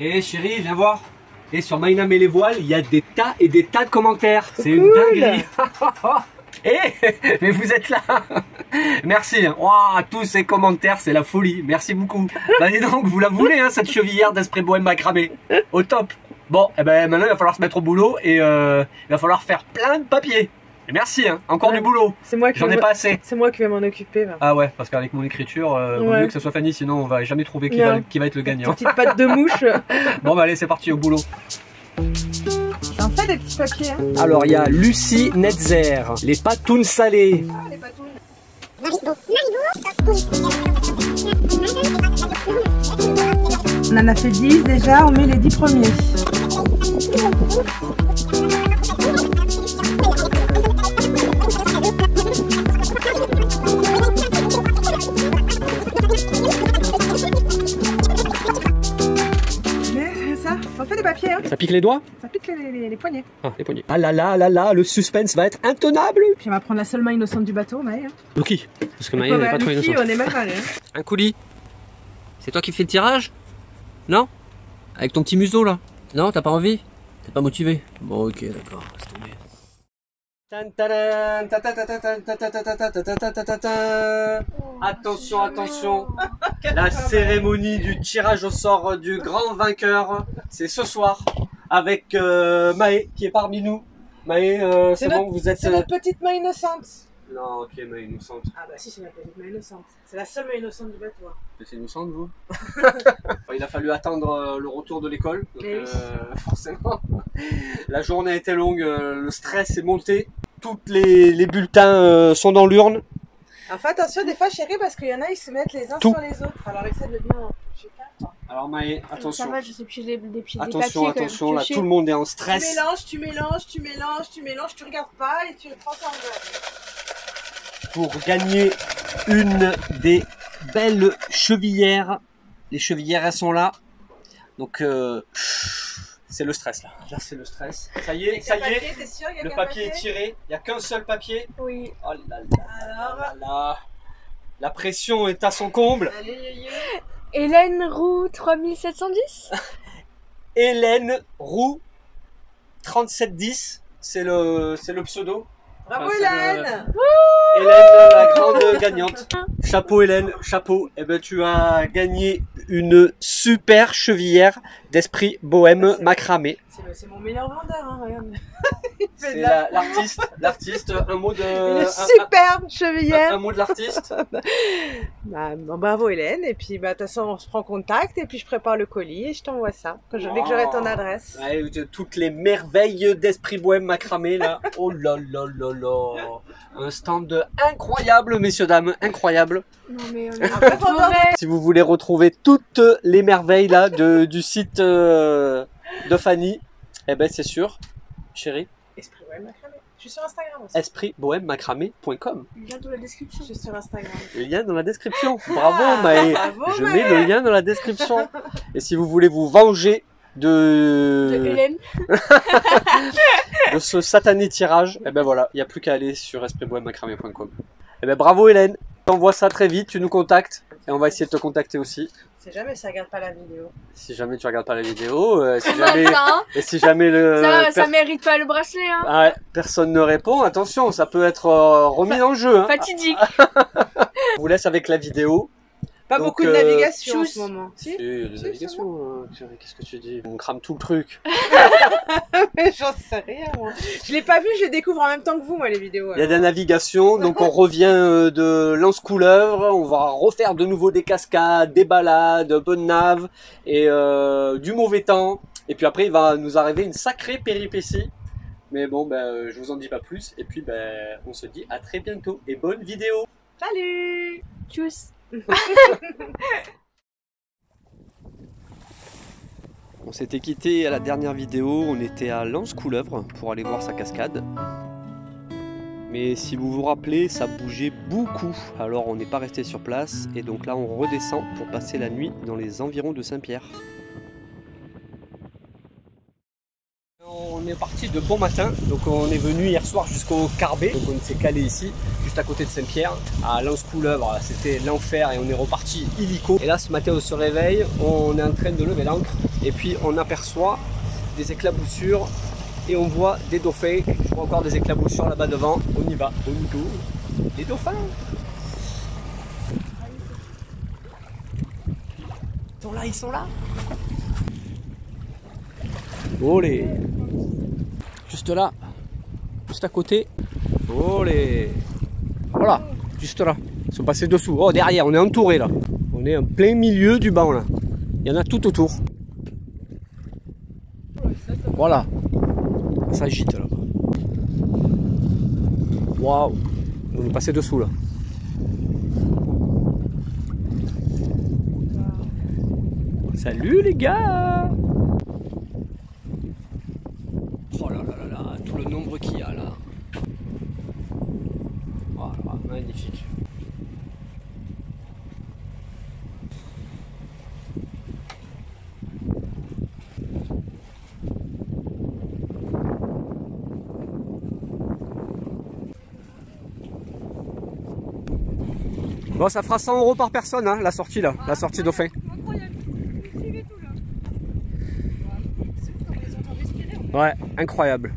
Et chérie, viens voir. Et sur Maïnam et les voiles, il y a des tas et des tas de commentaires. C'est une dinguerie. Mais vous êtes là. Merci. Wow, tous ces commentaires, c'est la folie. Merci beaucoup. Bah dis donc, vous la voulez, hein, cette chevillère d'Esprit Bohème macramé. Au top. Bon, et ben maintenant il va falloir se mettre au boulot et il va falloir faire plein de papiers. Et merci, hein, encore du boulot. C'est moi qui j'en ai pas assez. C'est moi qui vais m'en occuper. Là. Ah ouais, parce qu'avec mon écriture, vaut mieux que ce soit Fanny, sinon on va jamais trouver qui va être le gagnant. Petite patte de mouche. Bon bah allez, c'est parti au boulot. J'en fais des petits papiers. Hein. Alors il y a Lucie Netzer, les patounes salées. Ah, les patounes. On en a fait 10 déjà, on met les 10 premiers. On fait des papiers. Hein. Ça pique les doigts? Ça pique les poignets. Ah, les poignets. Ah là là là là, le suspense va être intenable. Puis on va prendre la seule main innocente du bateau, Maë. Hein. Lucky. Parce que Maë n'est pas trop innocente. On est mal barré. Hein. Un coulis. C'est toi qui fais le tirage? Non? Avec ton petit museau là? Non, t'as pas envie? T'es pas motivé? Bon, ok, d'accord. Laisse tomber. Attention, attention. La cérémonie du tirage au sort du grand vainqueur, c'est ce soir avec Maë qui est parmi nous. Maë, c'est bon, vous êtes... C'est notre petite main innocente. Non, ok, Maë innocente. Ah bah si, c'est ma petite main innocente. C'est la seule main innocente du bateau. C'est innocente, vous? Il a fallu attendre le retour de l'école, forcément. La journée était longue, le stress est monté. Tous les bulletins sont dans l'urne. Alors fais attention des fois chérie parce qu'il y en a ils se mettent les uns sur les autres. Alors essaie de bien... Alors Maë, attention. Ça va, je sais piger des pieds, attention, des papiers, attention, là tout le monde est en stress. Tu mélanges, tu regardes pas et tu le prends en verre. Pour gagner une des belles chevillères. Les chevillères elles sont là. Donc c'est le stress là. Là c'est le stress. Ça y est, le papier est tiré. Il n'y a qu'un seul papier. Oui. Oh là là. Alors là. La pression est à son comble. Allez, Hélène Roux 3710. Hélène Roux 3710. C'est le pseudo. Bravo Hélène. Hélène, la grande gagnante. Chapeau Hélène, chapeau. Eh ben tu as gagné une super chevillère d'Esprit Bohème macramé. C'est mon meilleur vendeur, hein, regarde. C'est l'artiste, un mot de... Une superbe chevillère. Un mot de l'artiste. Bah, bon, bravo Hélène, et puis bah, de toute façon on se prend contact, et puis je prépare le colis et je t'envoie ça, dès que j'aurai ton adresse. Ouais, toutes les merveilles d'Esprit Bohème macramé là. Oh là là là là. Un stand incroyable, messieurs dames, incroyable. Non mais Si vous voulez retrouver toutes les merveilles là du site de Fanny, eh ben c'est sûr, chérie. Esprit Bohème macramé. Je suis sur Instagram aussi. espritbohèmemacramé.com. le lien dans la description. Je suis sur Instagram. Le lien dans la description. Bravo Maë. Je mets le lien dans la description. Et si vous voulez vous venger de Hélène. de ce satané tirage, eh ben voilà, il n'y a plus qu'à aller sur espritbohèmemacramé.com. Eh ben bravo Hélène. T'envoies ça très vite, tu nous contactes et on va essayer de te contacter aussi. Si jamais ça regarde pas la vidéo. Si jamais tu regardes pas la vidéo, si jamais ça mérite pas le bracelet. Hein. Ah ouais, personne ne répond, attention, ça peut être remis en jeu. Hein. Fatidique. On vous laisse avec la vidéo. Pas donc, beaucoup de navigation en ce moment. Si, il y a des navigations. Qu'est-ce que tu dis? On crame tout le truc. Mais j'en sais rien, moi. Je l'ai pas vu, je les découvre en même temps que vous, moi, les vidéos. Il y a de la navigation, donc on revient de Lens-Couleuvre. On va refaire de nouveau des cascades, des balades, un peu de nave et du mauvais temps. Et puis après, il va nous arriver une sacrée péripétie. Mais bon, je vous en dis pas plus. Et puis, on se dit à très bientôt et bonne vidéo. Salut. Tchuss. On s'était quitté à la dernière vidéo, on était à Lens-Couleuvre pour aller voir sa cascade. Mais si vous vous rappelez, ça bougeait beaucoup, alors on n'est pas resté sur place et donc là on redescend pour passer la nuit dans les environs de Saint-Pierre. On est parti de bon matin, donc on est venu hier soir jusqu'au Carbet, donc on s'est calé ici, juste à côté de Saint-Pierre, à Lens-Couleuvre, c'était l'enfer et on est reparti illico. Et là ce matin on se réveille, on est en train de lever l'ancre et puis on aperçoit des éclaboussures et on voit des dauphins. Je vois encore des éclaboussures là-bas devant. On y va, on y go. Les dauphins. Ils sont là, ils sont là. Olé. Juste là, juste à côté. Olé. Voilà, juste là. Ils sont passés dessous. Oh, derrière, on est entouré là. On est en plein milieu du banc là. Il y en a tout autour. Voilà. Ça agite là-bas. Waouh. On est passé dessous là. Salut les gars. Oh là là là là, tout le nombre qu'il y a là. Voilà, magnifique. Bon, ça fera 100 € par personne, hein, la sortie là, la sortie dauphin. Ouais, incroyable.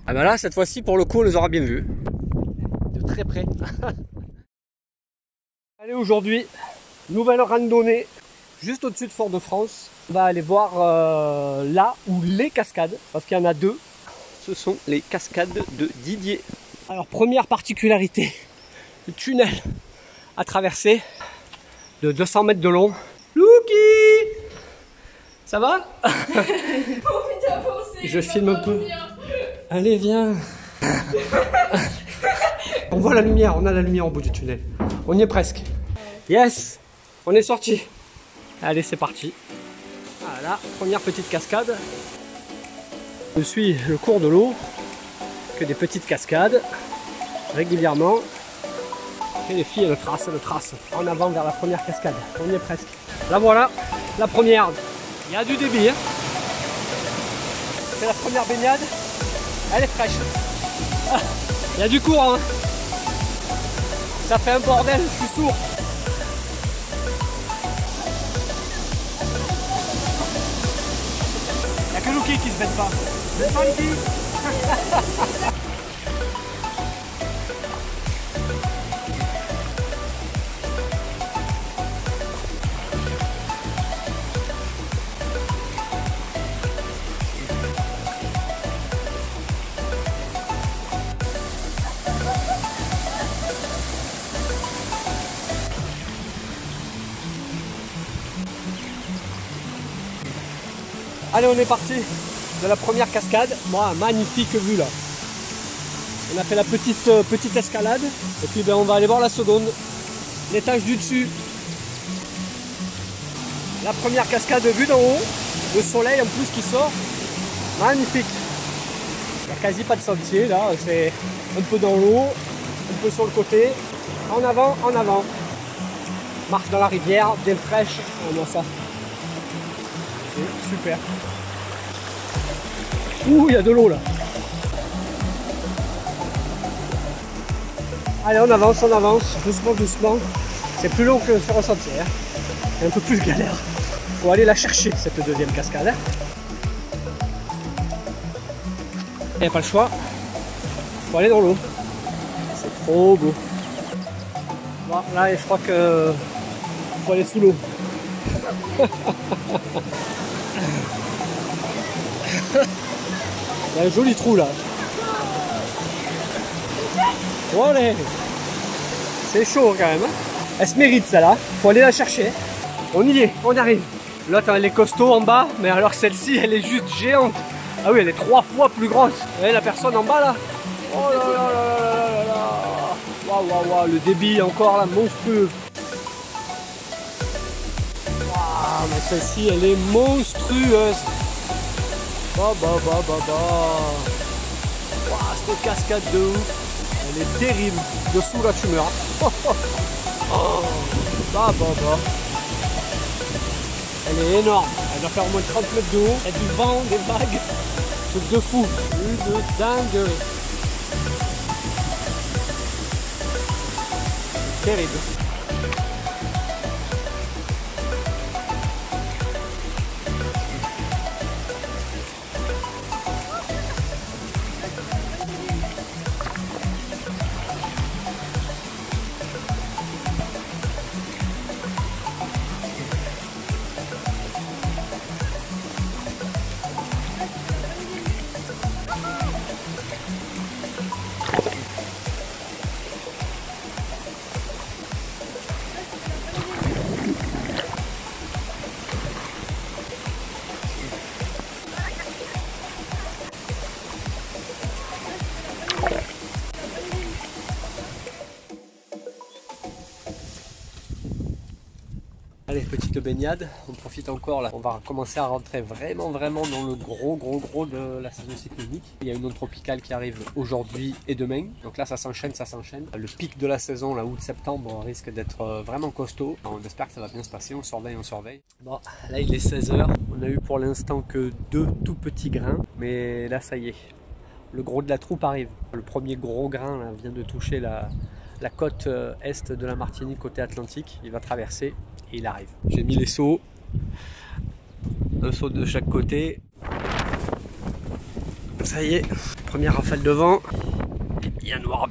Ah bah là, cette fois-ci, pour le coup, on les aura bien vus. De très près. Allez, aujourd'hui, nouvelle randonnée, juste au-dessus de Fort-de-France. On va aller voir là où les cascades, parce qu'il y en a deux. Ce sont les cascades de Didier. Alors, première particularité, le tunnel à traverser de 200 mètres de long. Louki! Ça va? Je filme un peu. Allez, viens. On voit la lumière, on a la lumière au bout du tunnel. On y est presque. Yes, on est sorti. Allez, c'est parti. Voilà, première petite cascade. Je suis le cours de l'eau, que des petites cascades, régulièrement. Et les filles, elles tracent en avant vers la première cascade. On y est presque. Là voilà, la première. Il y a du débit. Hein. C'est la première baignade. Elle est fraîche. Ah, il y a du courant. Hein. Ça fait un bordel, je suis sourd. Il n'y a que Luki qui se baigne pas. C'est pas Luki. Allez, on est parti de la première cascade. Moi, magnifique vue là. On a fait la petite escalade. Et puis ben, on va aller voir la seconde. L'étage du dessus. La première cascade vue d'en haut. Le soleil en plus qui sort. Magnifique. Il n'y a quasi pas de sentier là. C'est un peu dans l'eau. Un peu sur le côté. En avant, en avant. Marche dans la rivière, bien fraîche. On voit ça. C'est super. Ouh, il y a de l'eau là. Allez, on avance, doucement, doucement. C'est plus long que sur un sentier. Hein. C'est un peu plus galère. Faut aller la chercher, cette deuxième cascade. Hein. Il n'y a pas le choix. Faut aller dans l'eau. C'est trop beau. Bon, là, je crois que faut aller sous l'eau. Il y a un joli trou là. Oh, allez. C'est chaud quand même. Hein. Elle se mérite celle-là. Faut aller la chercher. On y est, on arrive. L'autre elle est costaud en bas, mais alors celle-ci elle est juste géante. Ah oui, elle est 3 fois plus grosse. Vous voyez la personne en bas là. Oh là là là là là là. Waouh waouh waouh, le débit encore là, monstrueux. Waouh, mais celle-ci elle est monstrueuse. Bah. Waouh, cette cascade de ouf. Elle est terrible. Dessous là tu meurs. Oh. Bah. Elle est énorme. Elle doit faire au moins 30 mètres de haut. Il y a du vent, des vagues. Truc de fou. Une dingue. Terrible. petite baignade. On profite encore là. On va commencer à rentrer vraiment dans le gros de la saison cyclonique. Il y a une onde tropicale qui arrive aujourd'hui et demain. Donc là ça s'enchaîne. Le pic de la saison, là, août-septembre, risque d'être vraiment costaud. On espère que ça va bien se passer. On surveille. Bon, là il est 16h. On a eu pour l'instant que 2 tout petits grains. Mais là ça y est. Le gros de la troupe arrive. Le premier gros grain là, vient de toucher la côte est de la Martinique, côté Atlantique. Il va traverser et il arrive. J'ai mis les seaux, un seau de chaque côté. Ça y est, première rafale de vent. Bien noir.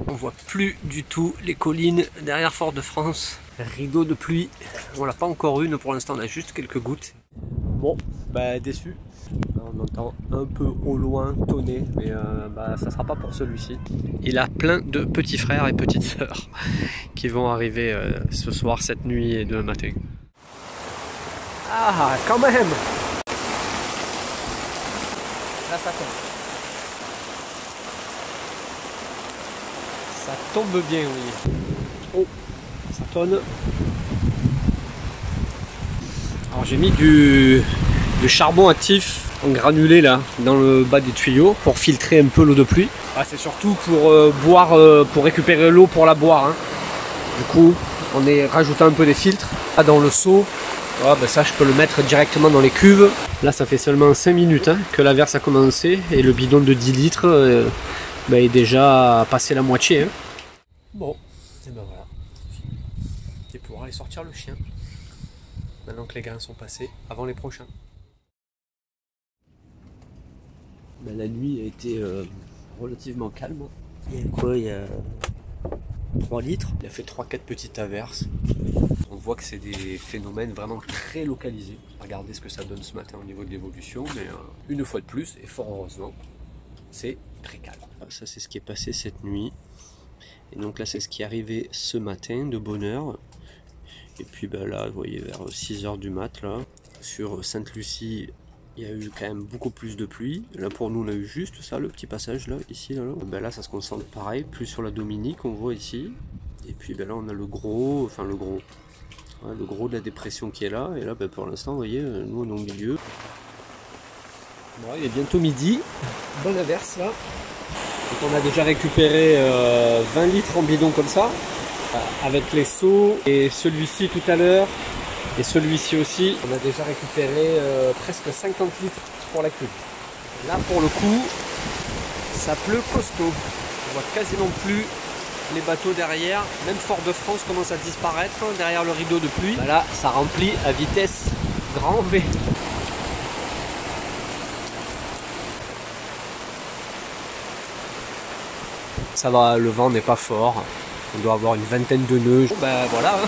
On voit plus du tout les collines derrière Fort-de-France. Rideau de pluie. On l'a pas encore une pour l'instant, on a juste quelques gouttes. Bon, bah déçu. On entend un peu au loin tonner, mais ça sera pas pour celui-ci. Il a plein de petits frères et petites sœurs qui vont arriver ce soir, cette nuit et demain matin. Ah, quand même! Là, ça tombe. Ça tombe bien, oui. Oh, ça tonne. Alors j'ai mis du charbon actif en granulé là dans le bas des tuyaux pour filtrer un peu l'eau de pluie. Ah, c'est surtout pour boire, pour récupérer l'eau pour la boire. Hein. Du coup, on est rajoutant un peu des filtres. Là, dans le seau, ça je peux le mettre directement dans les cuves. Là ça fait seulement 5 minutes hein, que la verse a commencé et le bidon de 10 litres est déjà passé la moitié. Hein. Bon, et ben voilà. Et pour aller sortir le chien. Maintenant que les grains sont passés, avant les prochains. La nuit a été relativement calme. Il y a quoi? Il y a 3 litres. Il a fait 3-4 petites averses. On voit que c'est des phénomènes vraiment très localisés. Regardez ce que ça donne ce matin au niveau de l'évolution. Mais une fois de plus, et fort heureusement, c'est très calme. Ça c'est ce qui est passé cette nuit. Et donc là c'est ce qui est arrivé ce matin de bonne heure. Et puis là, vous voyez, vers 6h du mat, là, sur Sainte-Lucie, il y a eu quand même beaucoup plus de pluie. Là, pour nous, on a eu juste ça, le petit passage, là, ici, là. Là, ça se concentre pareil, plus sur la Dominique, on voit ici. Et puis là, on a le gros de la dépression qui est là. Et là, pour l'instant, vous voyez, nous, on est au milieu. Bon, il est bientôt midi. Bonne averse, là. Donc, on a déjà récupéré 20 litres en bidon comme ça. Avec les seaux et celui-ci tout à l'heure et celui-ci aussi, on a déjà récupéré presque 50 litres pour la cuve. Là pour le coup, ça pleut costaud. On voit quasiment plus les bateaux derrière. Même Fort-de-France commence à disparaître derrière le rideau de pluie. Là, ça remplit à vitesse grand V. Ça va, le vent n'est pas fort. On doit avoir une vingtaine de nœuds. Bon, voilà. Hein.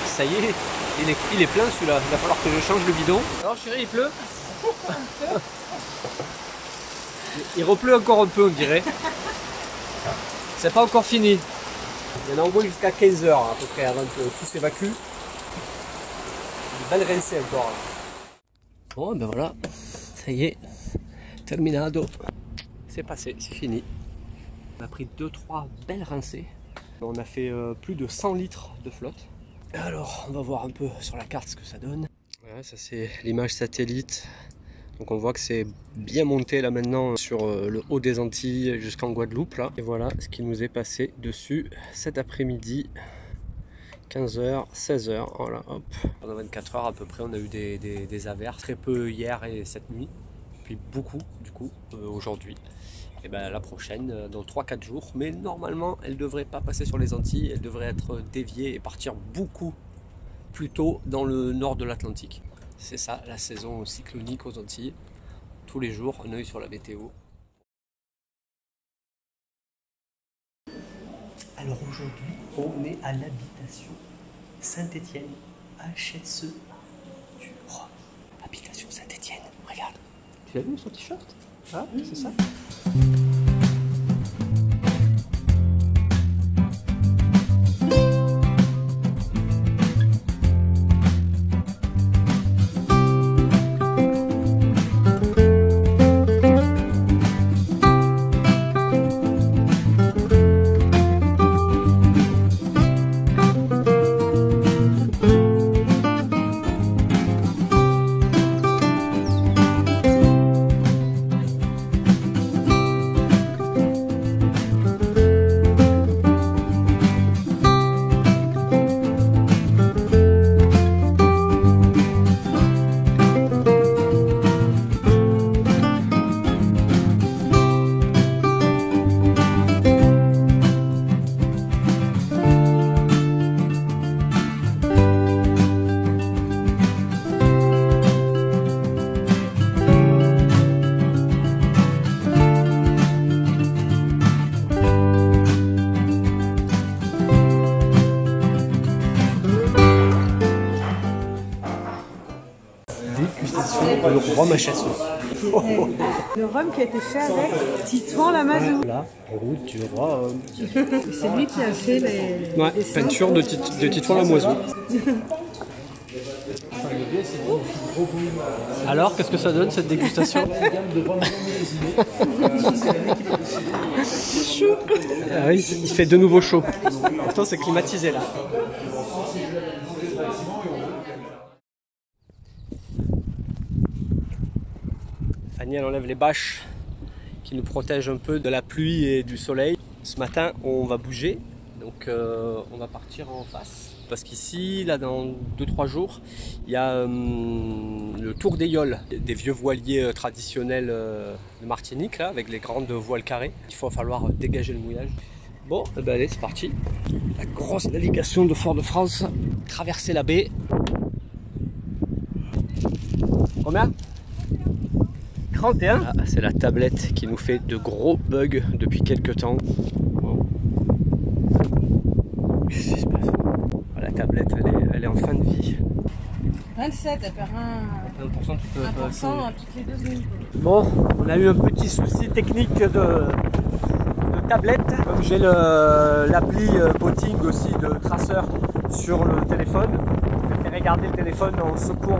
Ça y est, il est plein celui-là. Il va falloir que je change le bidon. Alors chérie, il pleut. Il repleut encore un peu, on dirait. C'est pas encore fini. Il y en a au moins jusqu'à 15h à peu près avant que tout s'évacue. Une belle rincée encore. Là. Bon, voilà. Ça y est. Terminado. C'est passé, c'est fini. On a pris 2-3 belles rincées. On a fait plus de 100 litres de flotte. Alors, on va voir un peu sur la carte ce que ça donne. Ouais, ça c'est l'image satellite. Donc on voit que c'est bien monté là maintenant sur le haut des Antilles jusqu'en Guadeloupe. Là. Et voilà ce qui nous est passé dessus cet après-midi. 15h, 16h. Voilà, hop. Pendant 24 heures à peu près, on a eu des averses. Très peu hier et cette nuit. Puis beaucoup du coup aujourd'hui. Et la prochaine dans 3-4 jours, mais normalement elle devrait pas passer sur les Antilles, elle devrait être déviée et partir beaucoup plus tôt dans le nord de l'Atlantique. C'est ça la saison cyclonique aux Antilles, tous les jours un œil sur la météo. Alors aujourd'hui on est à l'habitation Saint-Étienne, HSE du Rhum. Habitation Saint-Étienne, regarde. Tu l'as vu son t-shirt? Ah, c'est ça. Rhum HS. Le rhum qui a été fait avec Titouan Lamazou. La route du rhum. C'est lui qui a fait les Ouais, dessins. peinture de Titouan Lamazou. Alors, qu'est-ce que ça donne cette dégustation? Chaud. Ah oui, il fait de nouveau chaud. Pourtant, c'est climatisé là. Fanny, elle enlève les bâches qui nous protègent un peu de la pluie et du soleil. Ce matin, on va bouger, donc on va partir en face. Parce qu'ici, là, dans 2-3 jours, il y a le Tour des Yoles, des vieux voiliers traditionnels de Martinique, là, avec les grandes voiles carrées. Il va falloir dégager le mouillage. Bon, eh ben allez, c'est parti. La grosse navigation de Fort-de-France, traverser la baie. Combien ? 31. Ah, c'est la tablette qui nous fait de gros bugs depuis quelques temps. Wow. Qu'est-ce qui se passe ? La tablette, elle est en fin de vie. 27, elle perd 1% toutes les 2 secondes. Bon, on a eu un petit souci technique de tablette. Comme j'ai l'appli botting aussi de traceur sur le téléphone, je préférais garder le téléphone en secours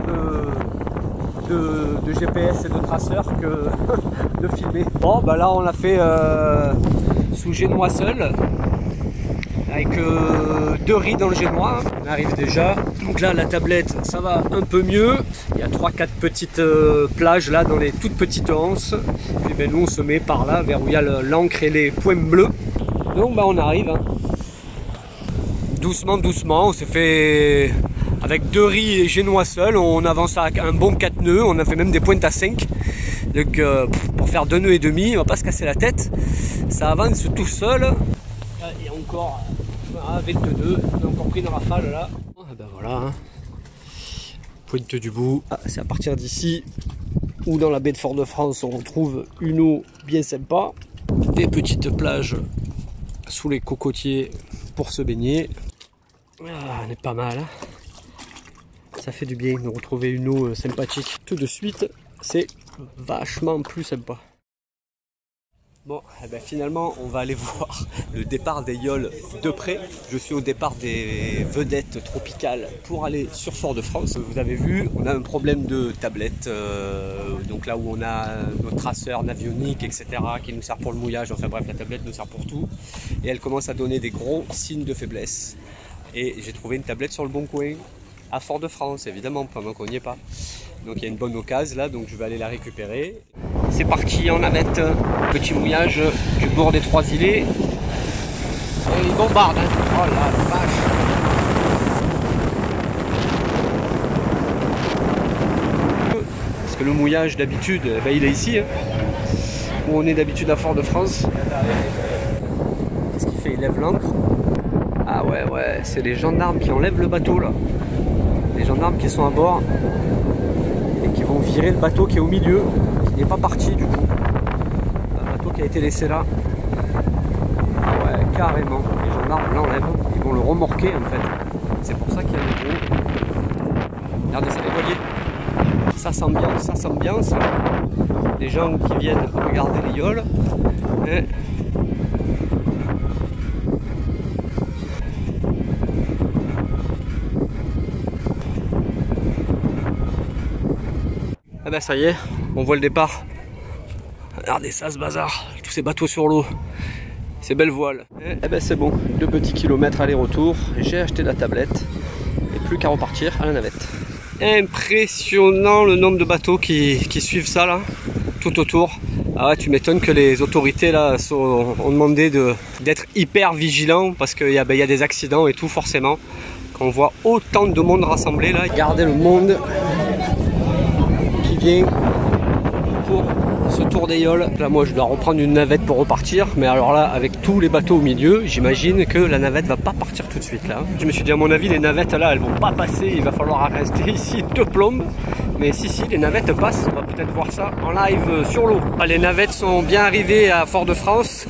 de GPS et de traceur que de filmer. Bon, bah là on l'a fait sous génois seul, avec 2 riz dans le génois. On arrive déjà. Donc là la tablette ça va un peu mieux. Il y a 3-4 petites plages là dans les toutes petites anses. Puis ben, nous on se met par là vers où il y a l'encre et les points bleus. Donc bah on arrive. Hein. Doucement, doucement, on s'est fait avec 2 riz et génois seul, on avance à un bon 4 nœuds, on a fait même des pointes à 5. Donc pour faire 2 nœuds et demi, on va pas se casser la tête. Ça avance tout seul. Il y a encore 22 on a encore pris une rafale là. Ah ben voilà, hein. Pointe du bout. Ah, c'est à partir d'ici ou dans la baie de Fort-de-France on retrouve une eau bien sympa. Des petites plages sous les cocotiers pour se baigner. Ah, on est pas mal. Hein. Ça fait du bien de retrouver une eau sympathique. Tout de suite, c'est vachement plus sympa. Bon, eh ben finalement, on va aller voir le départ des Yoles de près. Je suis au départ des vedettes tropicales pour aller sur Fort-de-France. Vous avez vu, on a un problème de tablette. Donc là où on a notre traceur navionique, etc., qui nous sert pour le mouillage. Enfin bref, la tablette nous sert pour tout. Et elle commence à donner des gros signes de faiblesse. Et j'ai trouvé une tablette sur le bon coin, à Fort-de-France, évidemment, pendant qu'on n'y est pas. Donc il y a une bonne occasion là, donc je vais aller la récupérer. C'est parti en navette, petit mouillage du bord des 3 îlets. Et il bombarde, hein. Oh la vache. Parce que le mouillage d'habitude, ben, il est ici, hein, où on est d'habitude à Fort-de-France. Qu'est-ce qu'il fait? Il lève l'ancre. Ah ouais, c'est les gendarmes qui enlèvent le bateau là. Les gendarmes qui sont à bord et qui vont virer le bateau qui est au milieu, qui n'est pas parti du coup. Un bateau qui a été laissé là. Ah ouais, carrément. Les gendarmes l'enlèvent, ils vont le remorquer en fait. C'est pour ça qu'il y a le gros. Regardez ça, les voiliers. Ça s'ambiance, ça s'ambiance. Les gens qui viennent regarder les yoles. Et ah ben ça y est, on voit le départ. Regardez ça, ce bazar, tous ces bateaux sur l'eau, ces belles voiles. Eh ben c'est bon, 2 petits kilomètres aller-retour, j'ai acheté la tablette et plus qu'à repartir à la navette. Impressionnant le nombre de bateaux qui suivent ça là, tout autour. Ah ouais, tu m'étonnes que les autorités là ont demandé d'être hyper vigilants parce qu'il y a des accidents et tout forcément. Quand on voit autant de monde rassemblé là, regardez le monde pour ce tour des Yoles. Là moi je dois reprendre une navette pour repartir, mais alors là avec tous les bateaux au milieu, j'imagine que la navette va pas partir tout de suite là. Je me suis dit à mon avis les navettes là elles vont pas passer, il va falloir rester ici de plomb. Mais si les navettes passent, on va peut-être voir ça en live sur l'eau. Les navettes sont bien arrivées à Fort-de-France,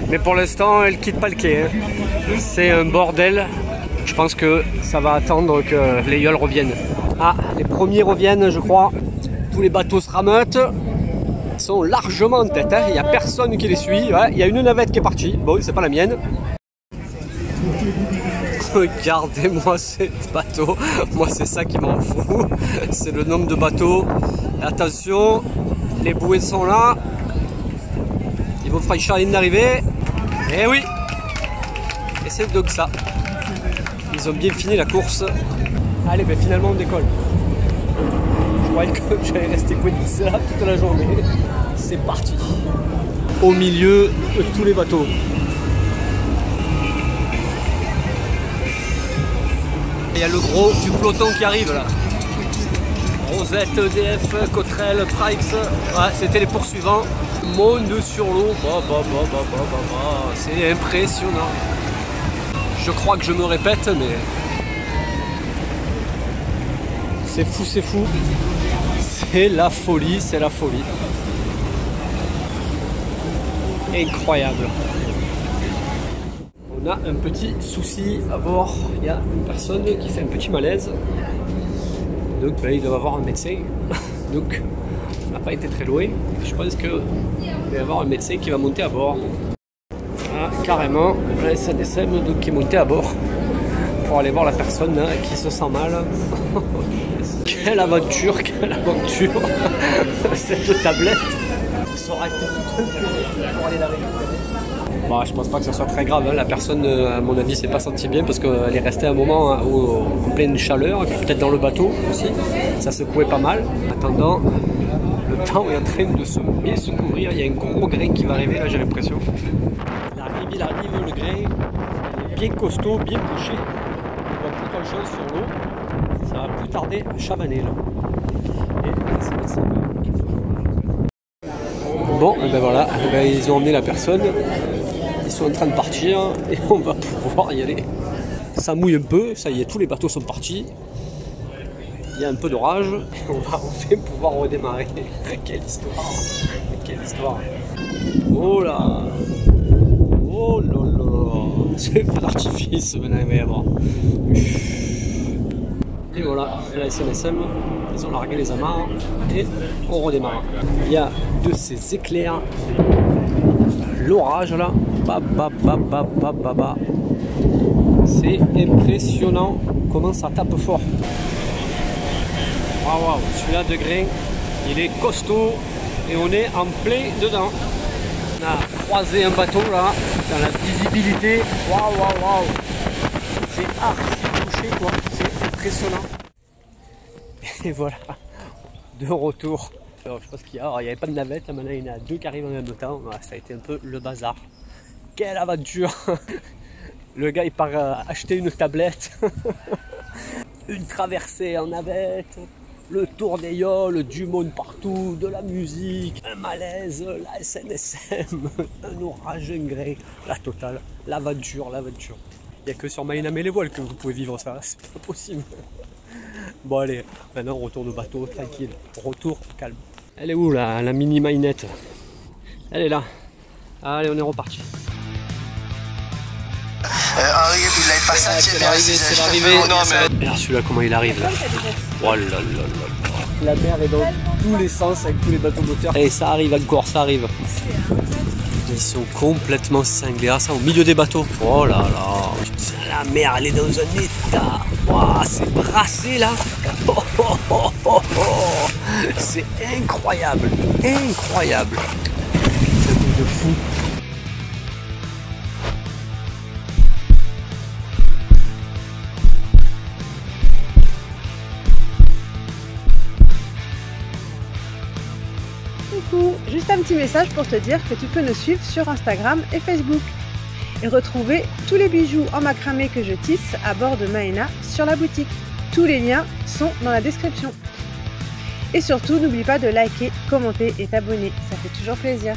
mais pour l'instant elles quittent pas le quai. Hein. C'est un bordel. Je pense que ça va attendre que les Yoles reviennent. Ah, les premiers reviennent je crois. Tous les bateaux se rameutent. Ils sont largement en tête, hein. Il n'y a personne qui les suit. Ouais, il y a une navette qui est partie. Bon, c'est pas la mienne. Regardez-moi ces bateaux. Moi, c'est ça qui m'en fout. C'est le nombre de bateaux. Attention, les bouées sont là. Ils vont franchir la ligne d'arrivée. Et oui. Et c'est donc ça. Ils ont bien fini la course. Allez, ben finalement on décolle. Je croyais que j'allais rester coincé là toute la journée. C'est parti. Au milieu de tous les bateaux. Il y a le gros du peloton qui arrive là. Rosette, EDF, Cottrell, Prikes. Ouais, c'était les poursuivants. Monde sur l'eau. C'est impressionnant. Je crois que je me répète, mais c'est fou, c'est fou. C'est la folie, c'est la folie. Incroyable. On a un petit souci à bord. Il y a une personne qui fait un petit malaise. Donc ben, il doit avoir un médecin. Donc on n'a pas été très loin. Je pense qu'il va y avoir un médecin qui va monter à bord. Ah, carrément, la SNSM donc, qui est montée à bord pour aller voir la personne hein, qui se sent mal. Quelle aventure, cette tablette. Ça aurait été tout pour aller la récupérer. Bon, je pense pas que ce soit très grave, hein. La personne à mon avis s'est pas sentie bien parce qu'elle est restée un moment hein, en pleine chaleur, peut-être dans le bateau aussi, ça secouait pas mal. En attendant, le temps est en train de bien se couvrir, il y a un gros grain qui va arriver là j'ai l'impression. Il arrive, le grain, il est bien costaud, bien bouché, on voit plus grand chose sur l'eau, ça va plus tarder à chavaner là. Bon, et ben voilà, et ben ils ont emmené la personne, ils sont en train de partir et on va pouvoir y aller. Ça mouille un peu, ça y est, tous les bateaux sont partis. Il y a un peu d'orage, on va enfin pouvoir redémarrer. Quelle histoire! Quelle histoire! Oh là! Oh là là! C'est pas d'artifice maintenant, il va y avoir. Et voilà, la SNSM, ils ont largué les amarres et on redémarre. Il y a de ces éclairs, l'orage là, c'est impressionnant comment ça tape fort. Waouh, celui-là de grain, il est costaud et on est en plein dedans. On a croisé un bateau là, dans la visibilité, waouh, c'est archi touché quoi, c'est impressionnant. Et voilà, de retour. Alors, je pense qu'il n'y avait pas de navette, là maintenant il y en a deux qui arrivent en même temps, ça a été un peu le bazar. Quelle aventure! Le gars il part acheter une tablette, une traversée en navette, le tour des yoles, du monde partout, de la musique, un malaise, la SNSM, un orage, un grain, la totale, l'aventure. Il n'y a que sur Maïnam et les voiles que vous pouvez vivre ça, c'est pas possible. Bon allez, maintenant on retourne au bateau, tranquille, retour calme. Elle est où la mini Mainette? Elle est là. Allez, on est reparti. C'est l'arrivée. Regarde celui-là comment il arrive là. Oh là là là. La mer est dans tous les sens avec tous les bateaux moteurs. Et ça arrive encore, ça arrive. Ils sont complètement cinglés. Ah, ça au milieu des bateaux. Oh là là. La mer elle est dans un état. Wow, c'est brassé là. Oh, oh, oh, oh, oh. C'est incroyable. Incroyable. C'est un truc de fou. Coucou, juste un petit message pour te dire que tu peux nous suivre sur Instagram et Facebook et retrouver tous les bijoux en macramé que je tisse à bord de Maena sur la boutique. Tous les liens sont dans la description. Et surtout, n'oublie pas de liker, commenter et t'abonner, ça fait toujours plaisir.